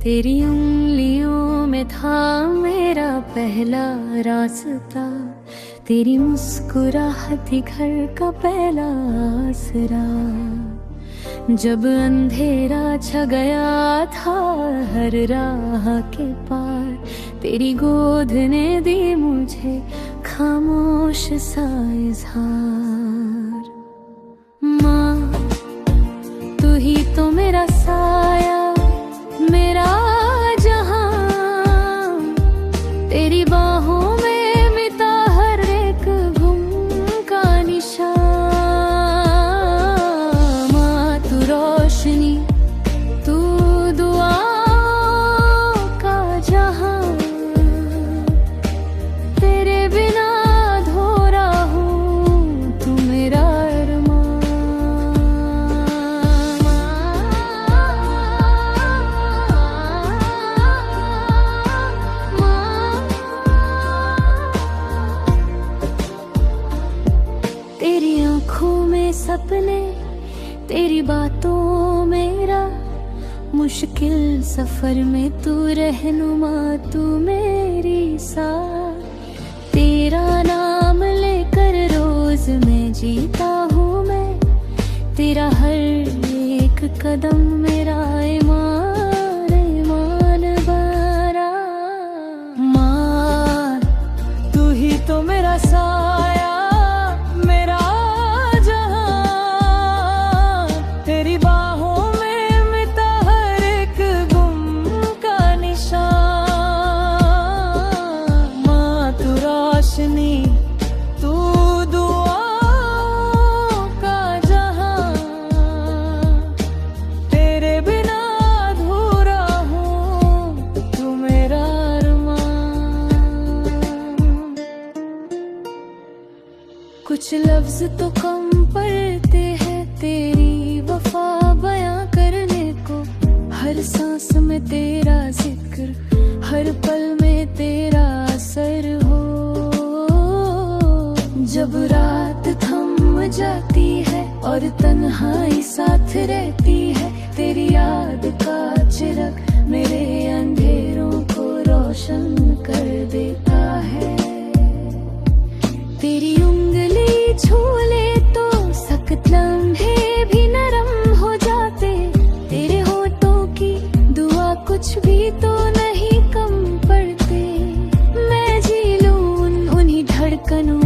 तेरी उंगलियों में था मेरा पहला रास्ता, तेरी मुस्कुराहट ही घर का पहला आसरा। जब अंधेरा छा गया था हर राह के पार, तेरी गोद ने दी मुझे खामोश सा इज़हार। माँ तू ही तो मेरा साया, मेरा जहां, तेरी बाहों में मिटा हर एक गुम का निशान। माँ तू रोशनी, तू दुआओं का जहां, तेरे बिना अधूरा हूँ, तू मेरा तेरी आँखों में सपने, तेरी बातों में राह, मुश्किल सफर में तू रहनुमा, तू मेरी साथ। तेरा नाम लेकर रोज मैं जीता हूँ मैं, तेरा हर एक कदम मेरा ईमान ईमान बना। माँ तू ही तो मेरा साया, तेरी बाहों में मिटा हर एक गुम का निशान। माँ तू रोशनी, तू दुआओं का जहां, तेरे बिना अधूरा हूँ, तू मेरा अरमान। कुछ लफ्ज तो कम पड़ते हैं तेरी वफा बयां करने को, हर सांस में तेरा जिक्र, हर पल में तेरा असर हो। जब रात थम जाती है और तन्हाई साथ रहती है, तेरी याद का चिराग मेरे अंधेरों को रोशन कर देता है। तेरी उंगली छू ले तो सख्त लम्हे भी नरम हो जाते, तेरे होठों की दुआ कुछ भी तो नहीं कम पड़ते। मैं जी लूं उन्हीं धड़कनों